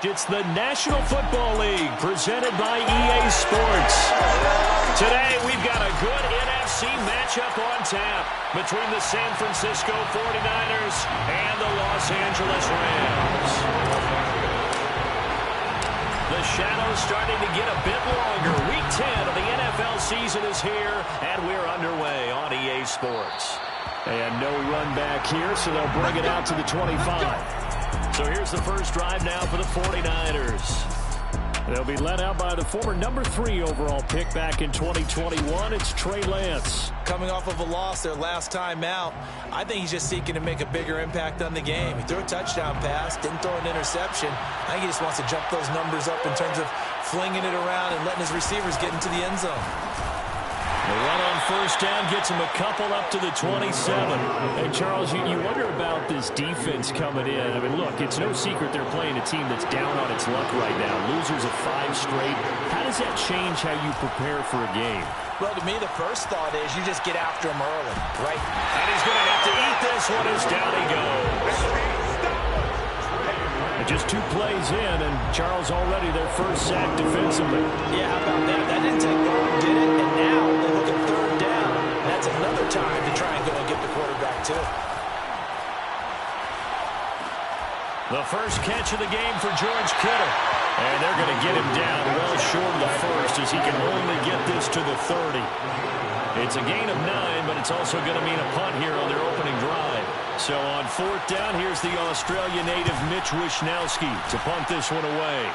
It's the National Football League presented by EA Sports. Today we've got a good NFC matchup on tap between the San Francisco 49ers and the Los Angeles Rams. The shadow's starting to get a bit longer. Week 10 of the NFL season is here, and we're underway on EA Sports. And no run back here, so they'll bring it out to the 25. So here's the first drive now for the 49ers. They'll be led out by the former number 3 overall pick back in 2021. It's Trey Lance. Coming off of a loss their last time out, I think he's just seeking to make a bigger impact on the game. He threw a touchdown pass, didn't throw an interception. I think he just wants to jump those numbers up in terms of flinging it around and letting his receivers get into the end zone. The run on first down gets him a couple up to the 27. And, Charles, you wonder about this defense coming in. I mean, look, it's no secret they're playing a team that's down on its luck right now. Losers of 5 straight. How does that change how you prepare for a game? Well, to me, the first thought is you just get after him early, right? And he's going to have to eat this one as down he goes. Just 2 plays in, and Charles already their first sack defensively. Yeah, how about that? That didn't take long, did it? And now they look at third down. That's another time to try and go and get the quarterback, too. The first catch of the game for George Kittle. And they're going to get him down well short of the first as he can only get this to the 30. It's a gain of 9, but it's also going to mean a punt here on their opening drive. So on fourth down, here's the Australia native Mitch Wishnowsky to punt this one away.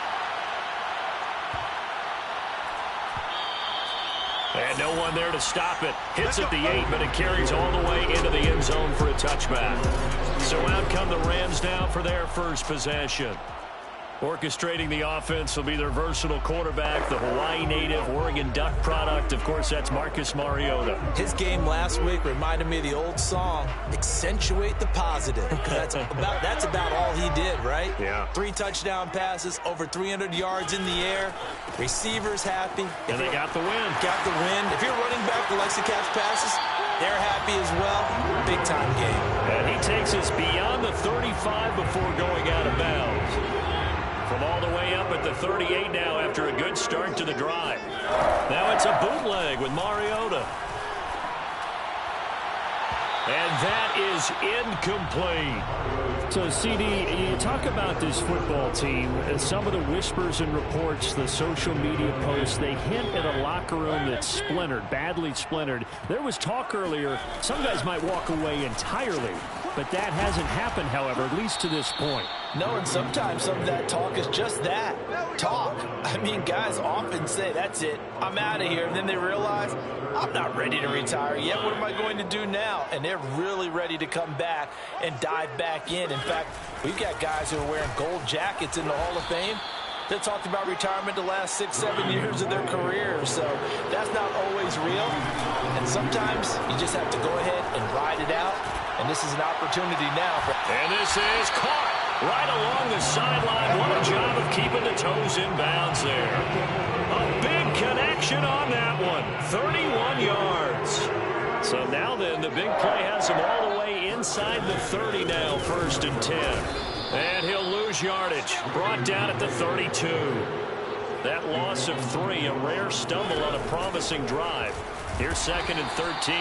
And no one there to stop it. Hits at the 8, but it carries all the way into the end zone for a touchback. So out come the Rams now for their first possession. Orchestrating the offense will be their versatile quarterback, the Hawaii native, Oregon Duck product. Of course, that's Marcus Mariota. His game last week reminded me of the old song, Accentuate the Positive. That's about all he did, right? Yeah. 3 touchdown passes, over 300 yards in the air. Receivers happy. And they got the win. Got the win. If you're running back who likes to catch passes, they're happy as well. Big-time game. And he takes us beyond the 35 before going out of bounds. From all the way up at the 38 now after a good start to the drive. Now it's a bootleg with Mariota. And that is incomplete. So, CD, you talk about this football team. Some of the whispers and reports, the social media posts, they hint at a locker room that's splintered, badly splintered. There was talk earlier, some guys might walk away entirely. But that hasn't happened, however, at least to this point. No, and sometimes some of that talk is just that, talk. I mean, guys often say, that's it, I'm out of here. And then they realize, I'm not ready to retire yet. What am I going to do now? And they're really ready to come back and dive back in. In fact, we've got guys who are wearing gold jackets in the Hall of Fame that talked about retirement the last 6-7 years of their career. So that's not always real. And sometimes you just have to go ahead and ride it out. And this is an opportunity now. And this is caught right along the sideline. What a job of keeping the toes in bounds there. A big connection on that one. 31 yards. So now then, the big play has him all the way inside the 30 now, 1st and 10. And he'll lose yardage. Brought down at the 32. That loss of 3, a rare stumble on a promising drive. Here's 2nd and 13.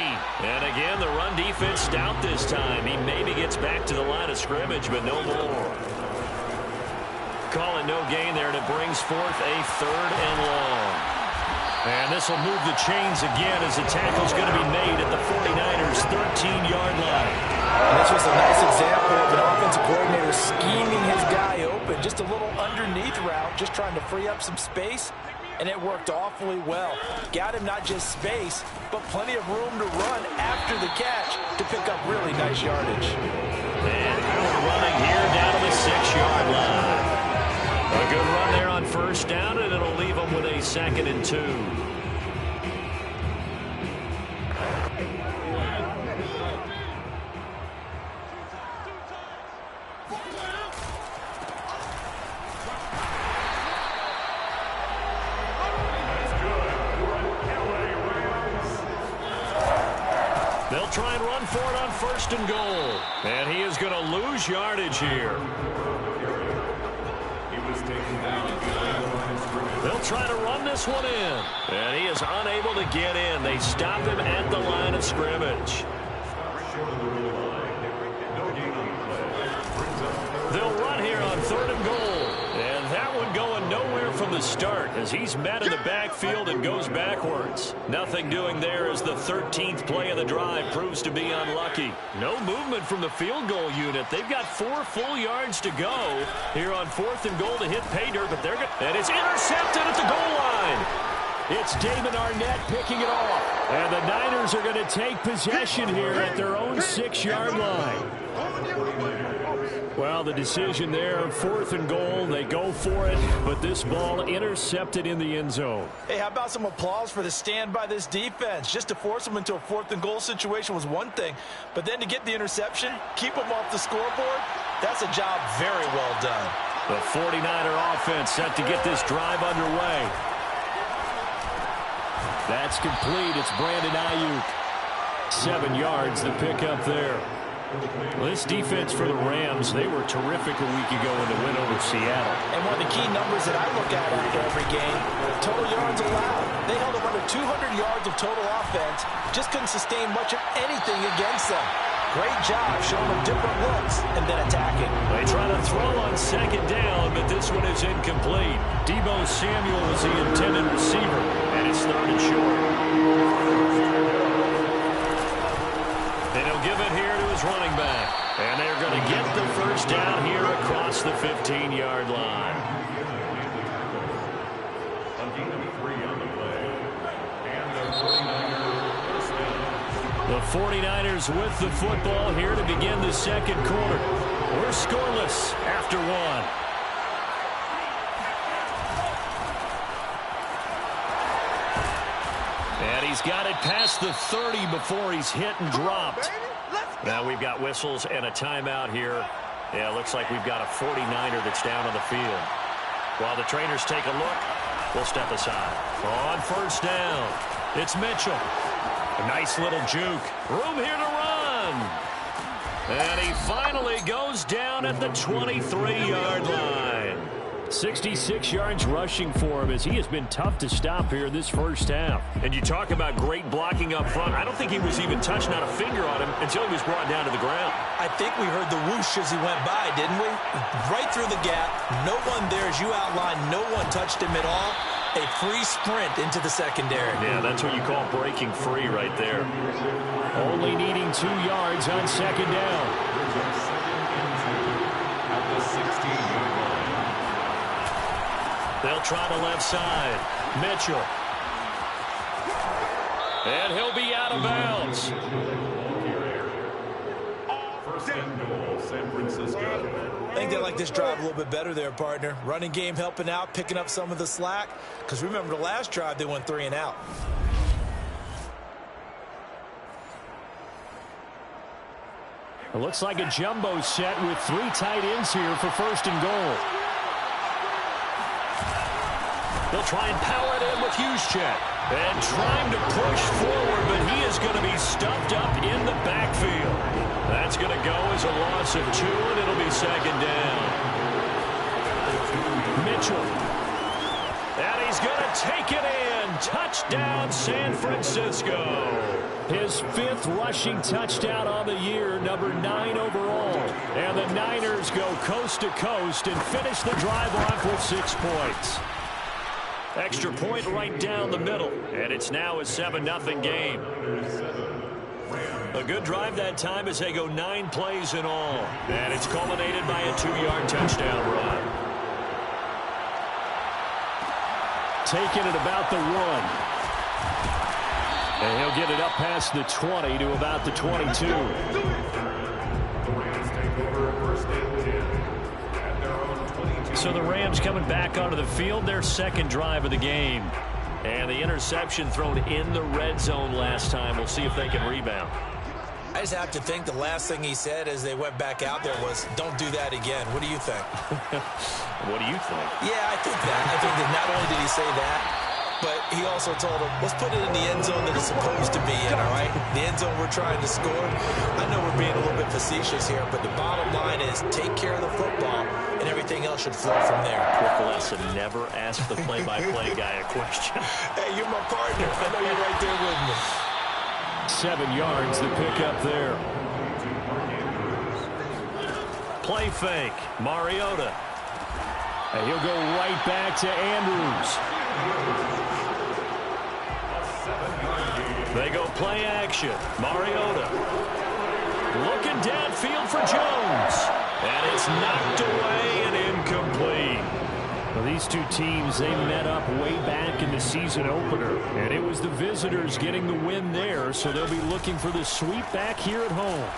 And again, the run defense stout this time. He maybe gets back to the line of scrimmage, but no more. Call it no gain there, and it brings forth a 3rd and long. And this will move the chains again as the tackle's going to be made at the 49ers' 13-yard line. And this was a nice example of an offensive coordinator scheming his guy open. Just a little underneath route, just trying to free up some space. And it worked awfully well. Got him not just space, but plenty of room to run after the catch to pick up really nice yardage. And running here down to the 6-yard line. A good run there on first down, and it'll leave them with a 2nd and 2. They'll try and run for it on 1st and goal. And he is going to lose yardage here. They'll try to run this one in. And he is unable to get in. They stop him at the line of scrimmage. They'll run here on 3rd and goal. And that one going nowhere from the start as he's met in the backfield and goes backwards. Nothing doing there as the 13th play of the drive proves to be unlucky. No movement from the field goal unit. They've got 4 full yards to go here on 4th and goal to hit pay dirt, but they're good. And it's intercepted at the goal line. It's Damon Arnett picking it off. And the Niners are going to take possession here at their own 6-yard line. Well, the decision there, 4th and goal. They go for it, but this ball intercepted in the end zone. Hey, how about some applause for the stand by this defense? Just to force them into a 4th and goal situation was one thing, but then to get the interception, keep them off the scoreboard, that's a job very well done. The 49er offense set to get this drive underway. That's complete. It's Brandon Ayuk. 7 yards, the pickup there. Well, this defense for the Rams, they were terrific a week ago in the win over Seattle. And one of the key numbers that I look at after every game, total yards allowed. They held up under 200 yards of total offense, just couldn't sustain much of anything against them. Great job showing them different looks and then attacking. They try to throw on 2nd down, but this one is incomplete. Deebo Samuel was the intended receiver, and it's 3rd and short. And he'll give it here to his running back. And they're going to get the first down here across the 15-yard line. The 49ers with the football here to begin the 2nd quarter. We're scoreless after 1. And he's got it past the 30 before he's hit and dropped. Now we've got whistles and a timeout here. Yeah, it looks like we've got a 49er that's down on the field. While the trainers take a look, we'll step aside. On 1st down, it's Mitchell. A nice little juke. Room here to run. And he finally goes down at the 23-yard line. 66 yards rushing for him as he has been tough to stop here this first half. And you talk about great blocking up front. I don't think he was even touched, not a finger on him, until he was brought down to the ground. I think we heard the whoosh as he went by, didn't we? Right through the gap. No one there, as you outlined. No one touched him at all. A free sprint into the secondary. Yeah, that's what you call breaking free right there. Only needing 2 yards on 2nd down. They'll try the left side. Mitchell. And he'll be out of bounds. 1st and goal, San Francisco. I think they like this drive a little bit better there, partner. Running game helping out, picking up some of the slack. Because remember the last drive, they went 3 and out. It looks like a jumbo set with 3 tight ends here for 1st and goal. They'll try and power it in with Juszczyk. And trying to push forward, but he is going to be stuffed up in the backfield. That's going to go as a loss of 2, and it'll be 2nd down. Mitchell. And he's going to take it in. Touchdown, San Francisco. His 5th rushing touchdown on the year, number 9 overall. And the Niners go coast to coast and finish the drive off with 6 points. Extra point right down the middle, and it's now a 7-0 game. A good drive that time as they go 9 plays in all, and it's culminated by a 2-yard touchdown run. Taking it about the 1. And he'll get it up past the 20 to about the 22. So the Rams coming back onto the field, their 2nd drive of the game. And the interception thrown in the red zone last time. We'll see if they can rebound. I just have to think the last thing he said as they went back out there was, don't do that again. What do you think? What do you think? Yeah, I think that. I think that not only did he say that, but he also told him, let's put it in the end zone that it's supposed to be in, all right? The end zone we're trying to score. I know we're being a little bit facetious here, but the bottom line is Just take care of the football, and everything else should flow from there. Quick lesson, never ask the play-by-play guy a question. Hey, you're my partner. I know you're right there with me. 7 yards to pick up there. Play fake, Mariota. And he'll go right back to Andrews. They go play action. Mariota. Looking downfield for Jones. And it's knocked away and incomplete. Well, these two teams, they met up way back in the season opener. And it was the visitors getting the win there, so they'll be looking for the sweep back here at home.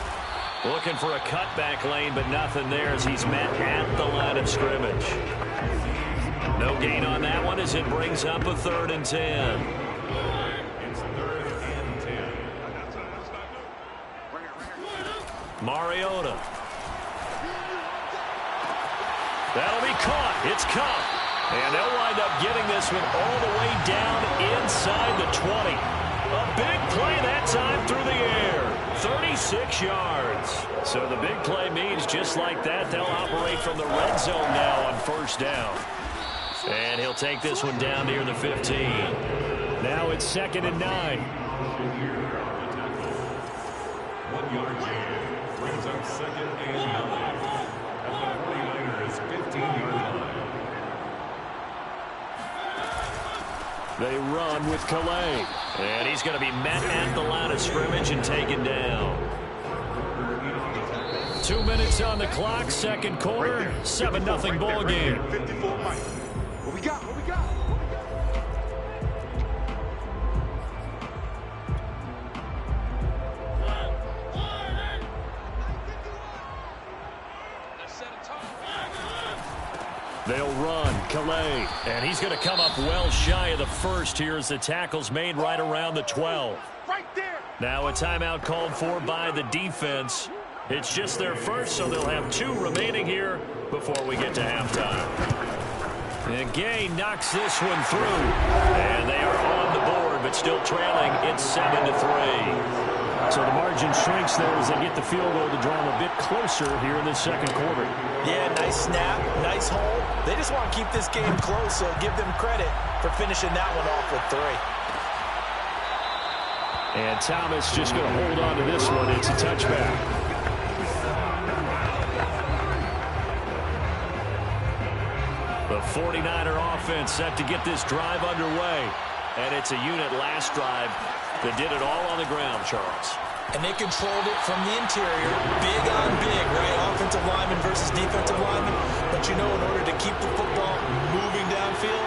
Looking for a cutback lane, but nothing there as he's met at the line of scrimmage. No gain on that one as it brings up a 3rd and 10. It's 3rd and 10. Mariota. That'll be caught. It's caught. And they'll wind up getting this one all the way down inside the 20. A big play that time through the air. 36 yards. So the big play means just like that, they'll operate from the red zone now on 1st down. And he'll take this one down near the 15. Now it's 2nd and 9. 1 yard gain brings up 2nd and 9 at the 49ers 15-yard line. They run with Calais. And he's going to be met at the line of scrimmage and taken down. 2 minutes on the clock, 2nd quarter, 7-0 ball game. 54 Mike. What we got? What we got? They'll run, Calais. And he's going to come up well shy of the first here as the tackle's made right around the 12. Right there. Now a timeout called for by the defense. It's just their first, so they'll have 2 remaining here before we get to halftime. And Gay knocks this one through. And they are on the board, but still trailing. It's 7-3. So the margin shrinks there as they get the field goal to draw them a bit closer here in the 2nd quarter. Yeah, nice snap, nice hold. They just want to keep this game close, so give them credit for finishing that one off with 3. And Thomas just going to hold on to this one. It's a touchback. The 49er offense set to get this drive underway. And it's a unit last drive that did it all on the ground, Charles. And they controlled it from the interior, big on big, right? Offensive lineman versus defensive lineman. But you know, in order to keep the football moving downfield,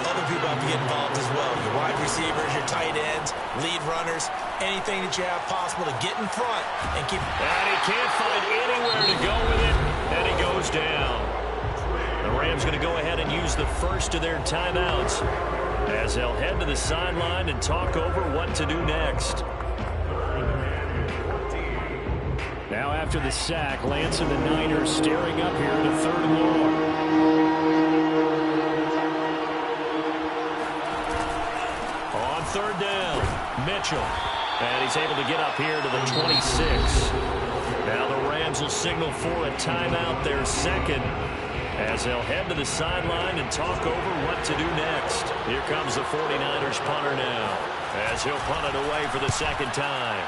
other people have to get involved as well. Your wide receivers, your tight ends, lead runners, anything that you have possible to get in front and keep. And he can't find anywhere to go with it, and he goes down. The Rams going to go ahead and use the first of their timeouts as they'll head to the sideline and talk over what to do next. Now after the sack, Lance and the Niners staring up here to 3rd and long. On 3rd down, Mitchell. And he's able to get up here to the 26. Now the Rams will signal for a timeout, their 2nd, as they'll head to the sideline and talk over what to do next. Here comes the 49ers punter now, as he'll punt it away for the 2nd time.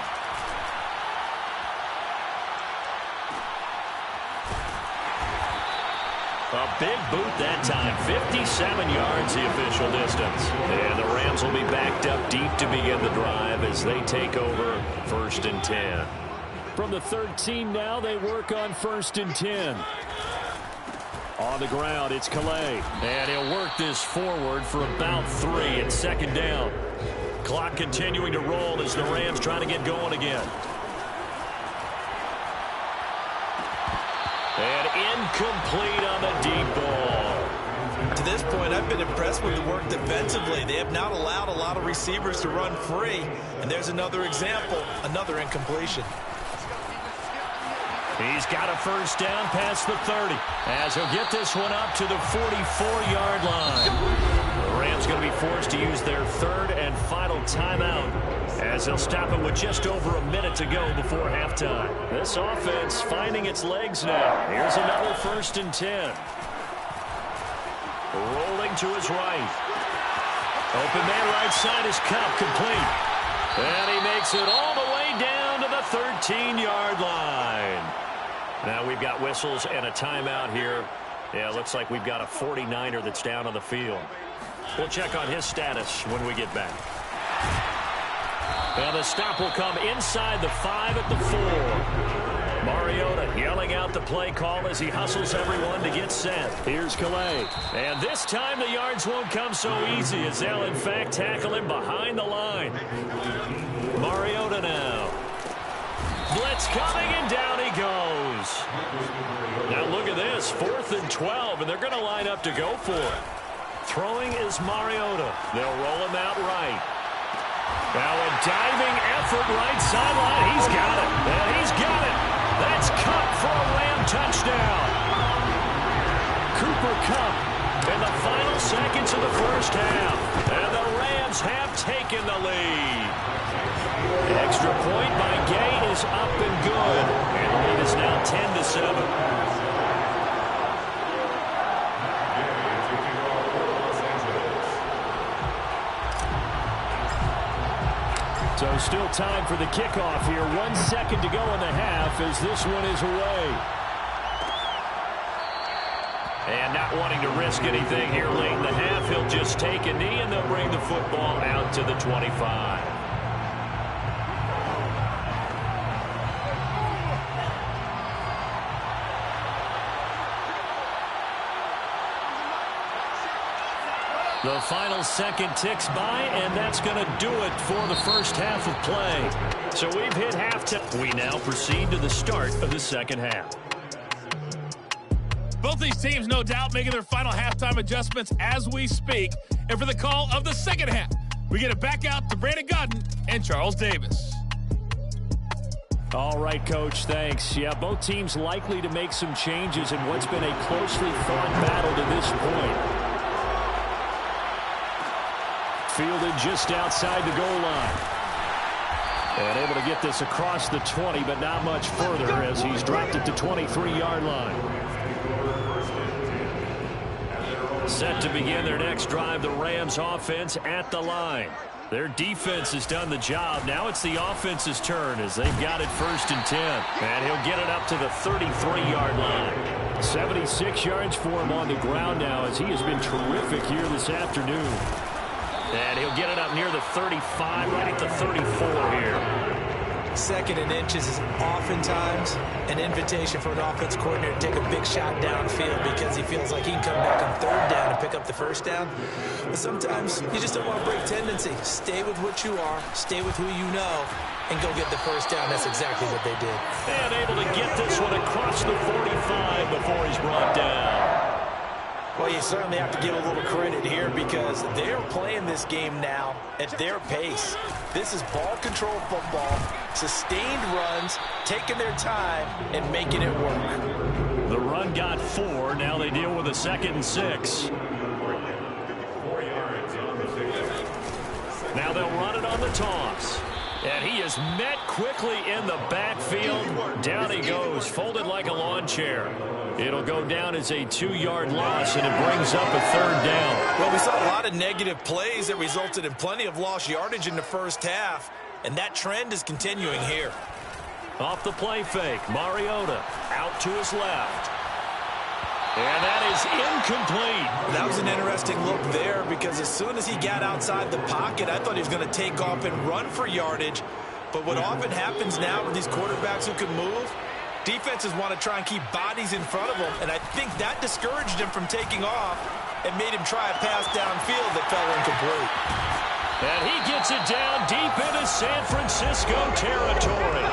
A big boot that time, 57 yards the official distance. And the Rams will be backed up deep to begin the drive as they take over 1st and 10. From the 13 now, they work on 1st and 10. On the ground, it's Calais. And he'll work this forward for about 3 at 2nd down. Clock continuing to roll as the Rams try to get going again. And incomplete on the deep ball. To this point, I've been impressed with the work defensively. They have not allowed a lot of receivers to run free. And there's another example, another incompletion. He's got a 1st down past the 30 as he'll get this one up to the 44-yard line. The Rams going to be forced to use their 3rd and final timeout As they'll stop it with just over a minute to go before halftime. This offense finding its legs now. Here's another 1st and 10. Rolling to his right. Open man right side is Kupp, complete. And he makes it all the way down to the 13-yard line. Now we've got whistles and a timeout here. Yeah, it looks like we've got a 49er that's down on the field. We'll check on his status when we get back. Now the stop will come inside the 5 at the 4. Mariota yelling out the play call as he hustles everyone to get set. Here's Calais. And this time the yards won't come so easy as they'll in fact tackle him behind the line. Mariota now. Blitz coming and down he goes. Now look at this. 4th and 12 and they're going to line up to go for it. Throwing is Mariota. They'll roll him out right. Now a diving effort right sideline. He's got it. And he's got it. That's Kupp for a Ram touchdown. Cooper Kupp in the final seconds of the first half. And the Rams have taken the lead. Extra point by Gay is up and good. And the lead is now 10-7. So still time for the kickoff here. 1 second to go in the half as this one is away. And not wanting to risk anything here late in the half, he'll just take a knee and they'll bring the football out to the 25. The final second ticks by, and that's going to do it for the first half of play. So we've hit halftime. We now proceed to the start of the second half. Both these teams, no doubt, making their final halftime adjustments as we speak. And for the call of the second half, we get it back out to Brandon Gaudin and Charles Davis. All right, Coach, thanks. Yeah, both teams likely to make some changes in what's been a closely fought battle to this point. Fielded just outside the goal line. And able to get this across the 20, but not much further as he's dropped it to 23-yard line. Set to begin their next drive, the Rams offense at the line. Their defense has done the job. Now it's the offense's turn as they've got it 1st and 10. And he'll get it up to the 33-yard line. 76 yards for him on the ground now as he has been terrific here this afternoon. And he'll get it up near the 35, right at the 34 here. 2nd and inches is oftentimes an invitation for an offense coordinator to take a big shot downfield because he feels like he can come back on 3rd down and pick up the 1st down. But sometimes you just don't want to break tendency. Stay with what you are, stay with who you know, and go get the 1st down. That's exactly what they did. And able to get this one across the 45 before he's brought down. Well, you certainly have to give a little credit here because they're playing this game now at their pace. This is ball control football, sustained runs, taking their time, and making it work. The run got 4. Now they deal with a 2nd and 6. Now they'll run it on the toss. And he is met quickly in the backfield. Down he goes, folded like a lawn chair. It'll go down as a 2-yard loss, and it brings up a 3rd down. Well, we saw a lot of negative plays that resulted in plenty of lost yardage in the first half, and that trend is continuing here. Off the play fake, Mariota out to his left. And that is incomplete. That was an interesting look there because as soon as he got outside the pocket, I thought he was going to take off and run for yardage. But what often happens now with these quarterbacks who can move, defenses want to try and keep bodies in front of them, and I think that discouraged him from taking off and made him try a pass downfield that fell incomplete. And he gets it down deep into San Francisco territory.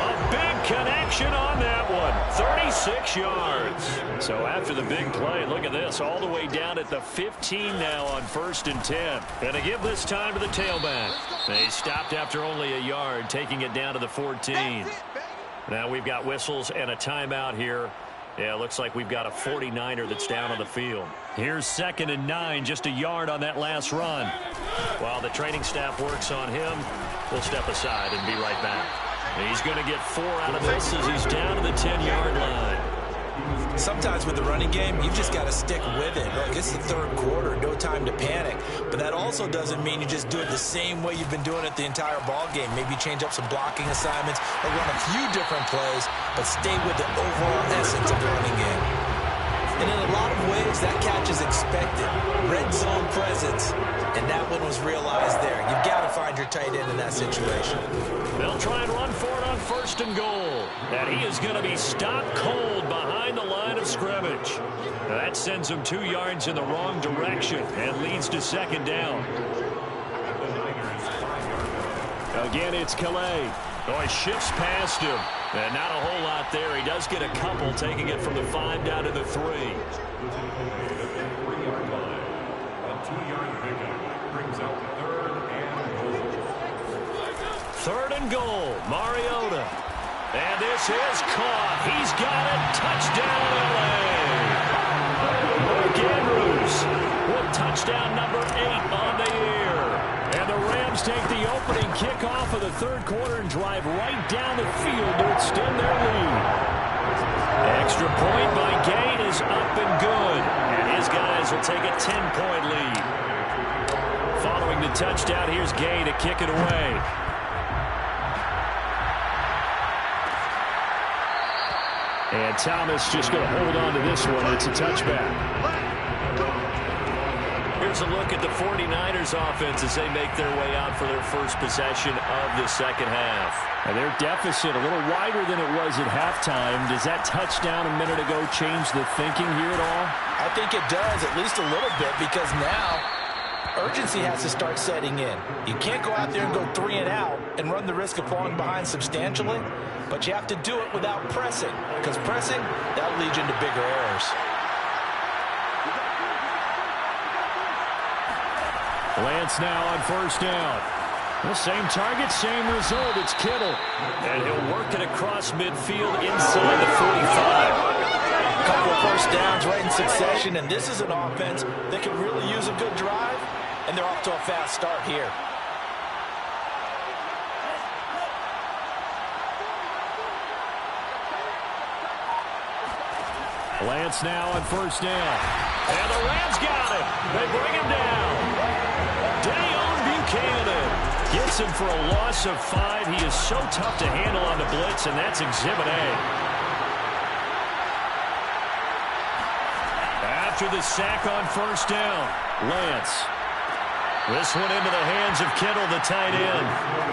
A big connection on that one. 36 yards. So after the big play, look at this. All the way down at the 15 now on 1st and 10. And to give this time to the tailback. They stopped after only a yard, taking it down to the 14. Now we've got whistles and a timeout here. Yeah, it looks like we've got a 49er that's down on the field. Here's 2nd and 9, just a yard on that last run. While the training staff works on him, We'll step aside and be right back. He's going to get 4 out of this as he's down to the 10-yard line. Sometimes with the running game, you've just got to stick with it. Look, it's the third quarter, no time to panic. But that also doesn't mean you just do it the same way you've been doing it the entire ball game. Maybe change up some blocking assignments or run a few different plays, but stay with the overall essence of the running game. And in a lot of ways, that catch is expected. Red zone presence, and that one was realized there. You've got to find your tight end in that situation. They'll try and run for it on 1st and goal. And he is going to be stopped cold behind the line of scrimmage. Now that sends him 2 yards in the wrong direction and leads to 2nd down. Again, it's Calais. Oh, he shifts past him. And not a whole lot there. He does get a couple, taking it from the 5 down to the 3. A 2-yard pickup brings up 3rd and goal. 3rd and goal. Mariota. And this is caught. He's got it. Touchdown, L.A. Mark Andrews with touchdown number 8 on the year. And the Rams take the opening kickoff of the 3rd quarter and drive right down the field to extend their lead. Extra point by Gay is up and good. And his guys will take a 10-point lead. Following the touchdown, here's Gay to kick it away. And Thomas just going to hold on to this one. It's a touchback. Here's a look at the 49ers offense as they make their way out for their first possession of the 2nd half. And their deficit a little wider than it was at halftime. Does that touchdown a minute ago change the thinking here at all? I think it does, at least a little bit, because now urgency has to start setting in. You can't go out there and go 3 and out and run the risk of falling behind substantially, but you have to do it without pressing, because pressing, that'll lead you into bigger errors. Lance now on 1st down. The same target, same result. It's Kittle. And he'll work it across midfield inside the 45. A couple of 1st downs right in succession, and this is an offense that can really use a good drive, and they're off to a fast start here. Lance now on 1st down. And the Rams got him. They bring him down. Dayon Buchanan gets him for a loss of 5. He is so tough to handle on the blitz, and that's Exhibit A. After the sack on 1st down, Lance. This one into the hands of Kittle, the tight end.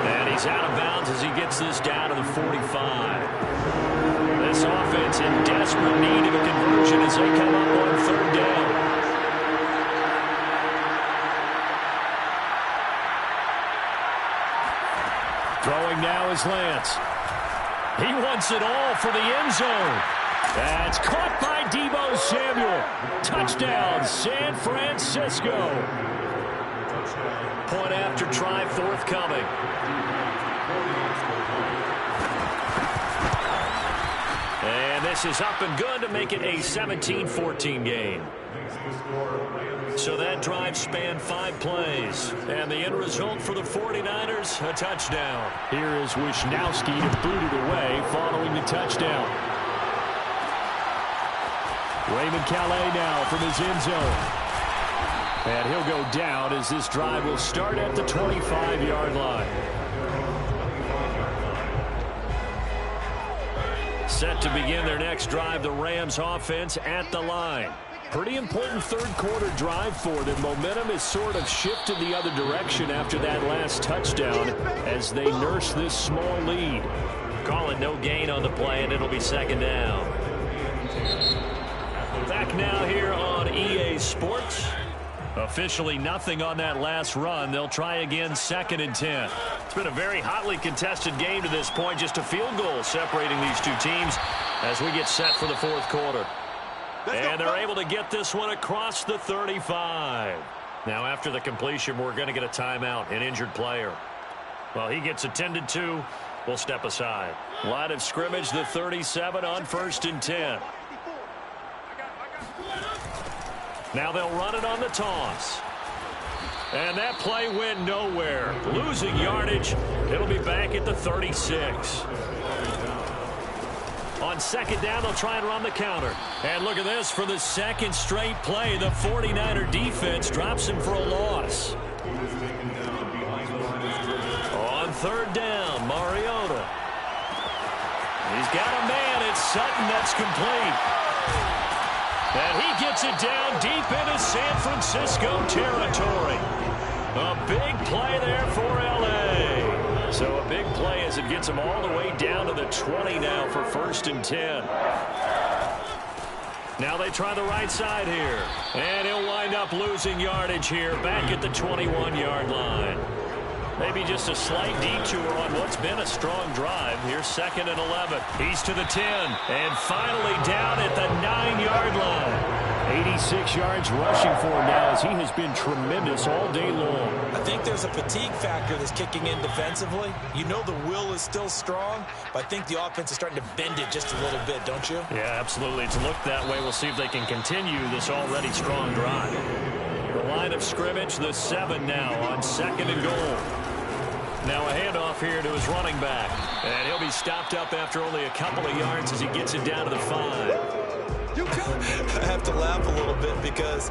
And he's out of bounds as he gets this down to the 45. This offense in desperate need of a conversion as they come up on 3rd down. Throwing now is Lance. He wants it all for the end zone. That's caught by Deebo Samuel. Touchdown, San Francisco. Point after try forthcoming. And this is up and good to make it a 17-14 game. So that drive spanned 5 plays. And the end result for the 49ers, a touchdown. Here is Wisnowski to boot it away following the touchdown. Raymond Calais now from his end zone. And he'll go down as this drive will start at the 25-yard line. Set to begin their next drive, the Rams offense at the line. Pretty important 3rd quarter drive for them. Momentum has sort of shifted the other direction after that last touchdown as they nurse this small lead. Call it no gain on the play, and it'll be 2nd down. Back now here on EA Sports. Officially nothing on that last run. They'll try again 2nd and 10. It's been a very hotly contested game to this point. Just a field goal separating these two teams as we get set for the 4th quarter. And they're able to get this one across the 35. Now after the completion, we're going to get a timeout, an injured player. Well, he gets attended to. We'll step aside. Line of scrimmage, the 37 on 1st and 10. Now they'll run it on the toss. And that play went nowhere. Losing yardage. It'll be back at the 36. On second down, they'll try and run the counter. And look at this. For the second straight play, the 49er defense drops him for a loss. On third down, Mariota. He's got a man. It's Sutton that's complete. And he gets it down deep into San Francisco territory. A big play there for L.A. So a big play as it gets him all the way down to the 20 now for 1st and 10. Now they try the right side here. And he'll wind up losing yardage here back at the 21-yard line. Maybe just a slight detour on what's been a strong drive. Here's 2nd and 11. He's to the 10. And finally down at the 9-yard line. 86 yards rushing for him now as he has been tremendous all day long. I think there's a fatigue factor that's kicking in defensively. You know the will is still strong, but I think the offense is starting to bend it just a little bit, don't you? Yeah, absolutely. It's looked that way. We'll see if they can continue this already strong drive. The line of scrimmage, the 7 now on 2nd and goal. Now a handoff here to his running back. And he'll be stopped up after only a couple of yards as he gets it down to the 5. I have to laugh a little bit because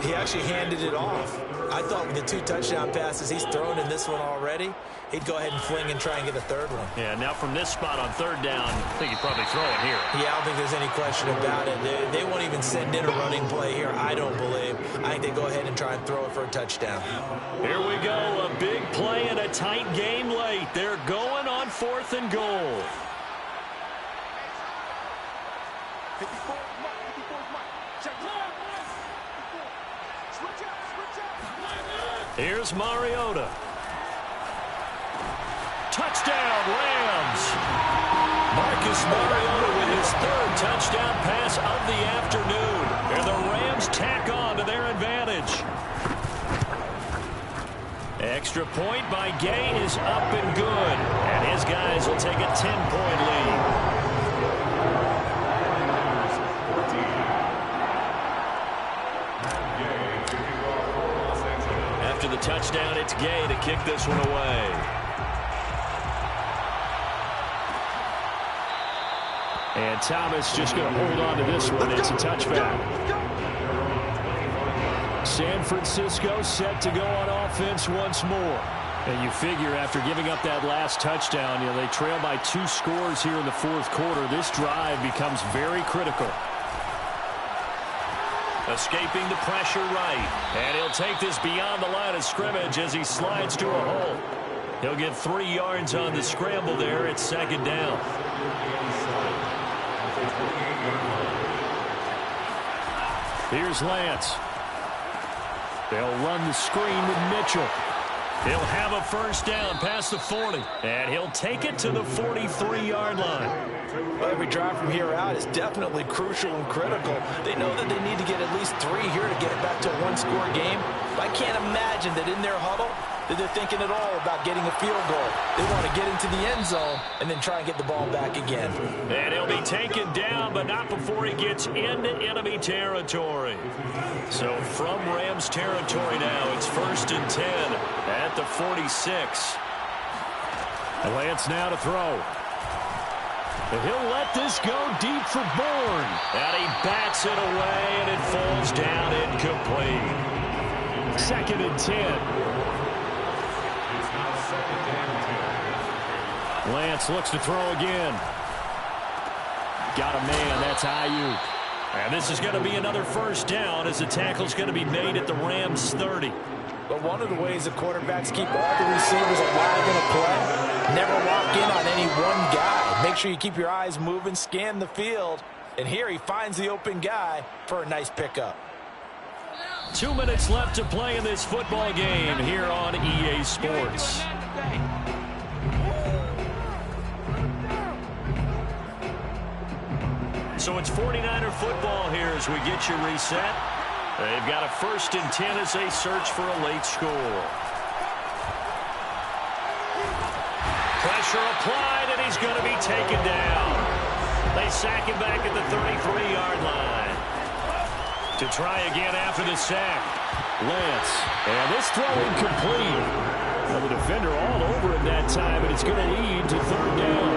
he actually handed it off. I thought with the 2 touchdown passes he's thrown in this one already, he'd go ahead and fling and try and get a 3rd one. Yeah, now from this spot on 3rd down, I think he'd probably throw it here. Yeah, I don't think there's any question about it. They won't even send in a running play here, I don't believe. I think they go ahead and try and throw it for a touchdown. Here we go, a big play and a tight game late. They're going on 4th and goal. 54 is mine. Check it out. Switch out. Here's Mariota. Touchdown, Rams. Marcus Mariota with his 3rd touchdown pass of the afternoon. And the Rams tack on to their advantage. Extra point by Gay is up and good. And his guys will take a 10-point lead. After the touchdown, it's Gay to kick this one away. And Thomas just going to hold on to this one. It's a touchback. San Francisco set to go on offense once more. And you figure after giving up that last touchdown, they trail by 2 scores here in the 4th quarter. This drive becomes very critical. Escaping the pressure right. And he'll take this beyond the line of scrimmage as he slides to a hole. He'll get 3 yards on the scramble there at 2nd down. Here's Lance. They'll run the screen with Mitchell. He'll have a 1st down past the 40. And he'll take it to the 43-yard line. Well, every drive from here out is definitely crucial and critical. They know that they need to get at least 3 here to get it back to a 1-score game. But I can't imagine that in their huddle that they're thinking at all about getting a field goal. They want to get into the end zone and then try and get the ball back again. And he'll be taken down, but not before he gets into enemy territory. So from Rams territory now, it's 1st and 10 at the 46. Lance now to throw. And he'll let this go deep for Bourne. And he bats it away, and it falls down incomplete. 2nd and 10. Lance looks to throw again. Got a man. That's Ayuk. And this is going to be another 1st down as the tackle's going to be made at the Rams 30. But one of the ways the quarterbacks keep all the receivers alive in a play, never lock in on any one guy. Make sure you keep your eyes moving, scan the field. And here he finds the open guy for a nice pickup. 2 minutes left to play in this football game here on EA Sports. So it's 49er football here as we get you reset. They've got a 1st and 10 as they search for a late score. Pressure applied, and he's going to be taken down. They sack him back at the 33-yard line. To try again after the sack. Lance. And this throw incomplete. Well, the defender all over him that time, and it's going to lead to third down.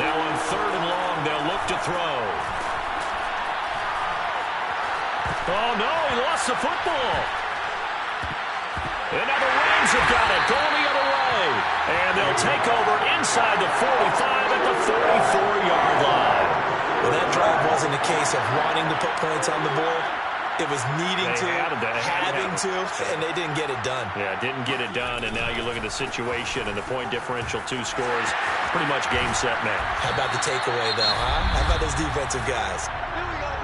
Now on third and long, they'll look to throw. Oh, no, he lost the football. And now the Rams have got it, going the other way. And they'll take over inside the 45 at the 44-yard line. Well, that drive wasn't a case of wanting to put points on the board. It was needing having to, and they didn't get it done. Yeah, didn't get it done, and now you look at the situation and the point differential, 2 scores, pretty much game, set, match. How about the takeaway, though, huh? How about those defensive guys?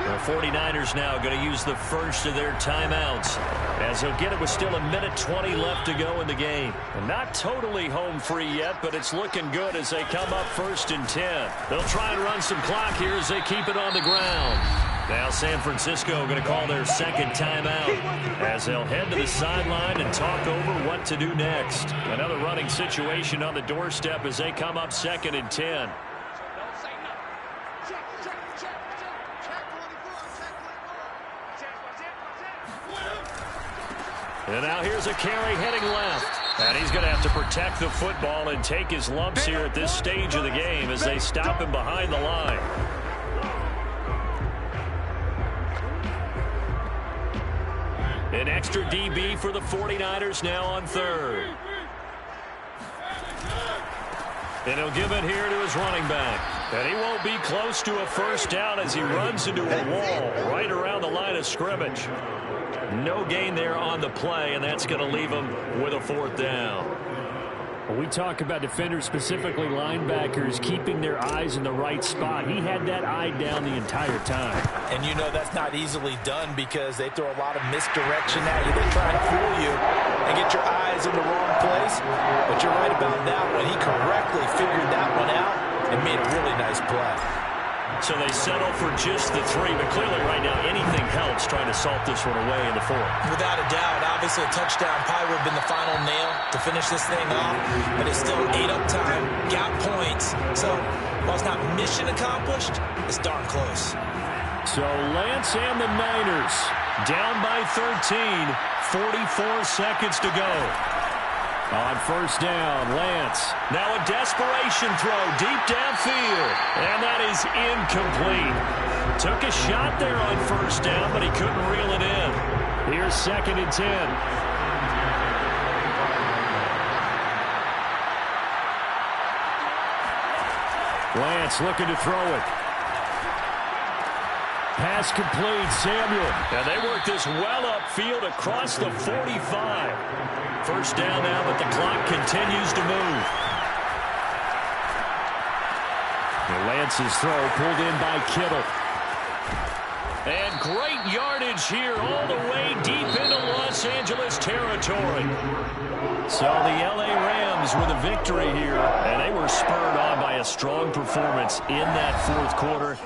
The 49ers now going to use the first of their timeouts as they'll get it with still 1:20 left to go in the game. And not totally home free yet, but it's looking good as they come up 1st and 10. They'll try and run some clock here as they keep it on the ground. Now San Francisco going to call their second timeout as they'll head to the sideline and talk over what to do next. Another running situation on the doorstep as they come up 2nd and 10. And now here's a carry heading left. And he's going to have to protect the football and take his lumps here at this stage of the game as they stop him behind the line. An extra DB for the 49ers now on third. And he'll give it here to his running back. And he won't be close to a first down as he runs into a wall right around the line of scrimmage. No gain there on the play, and that's going to leave him with a 4th down. When we talk about defenders, specifically linebackers, keeping their eyes in the right spot, he had that eye down the entire time. And you know that's not easily done because they throw a lot of misdirection at you. They try to fool you and get your eyes in the wrong place. But you're right about that one. He correctly figured that one out and made a really nice play. So they settle for just the 3, but clearly right now anything helps trying to salt this one away in the 4th. Without a doubt, obviously a touchdown probably would have been the final nail to finish this thing off, but it's still 8 up time, got points. So while it's not mission accomplished, it's darn close. So Lance and the Niners down by 13, 44 seconds to go. On first down, Lance. Now a desperation throw deep downfield. And that is incomplete. Took a shot there on first down, but he couldn't reel it in. Here's 2nd and 10. Lance looking to throw it. Pass complete, Samuel. And they work this well upfield across the 45. First down now, but the clock continues to move. And Lance's throw pulled in by Kittle. And great yardage here all the way deep into Los Angeles territory. So the L.A. Rams with a victory here, and they were spurred on by a strong performance in that 4th quarter.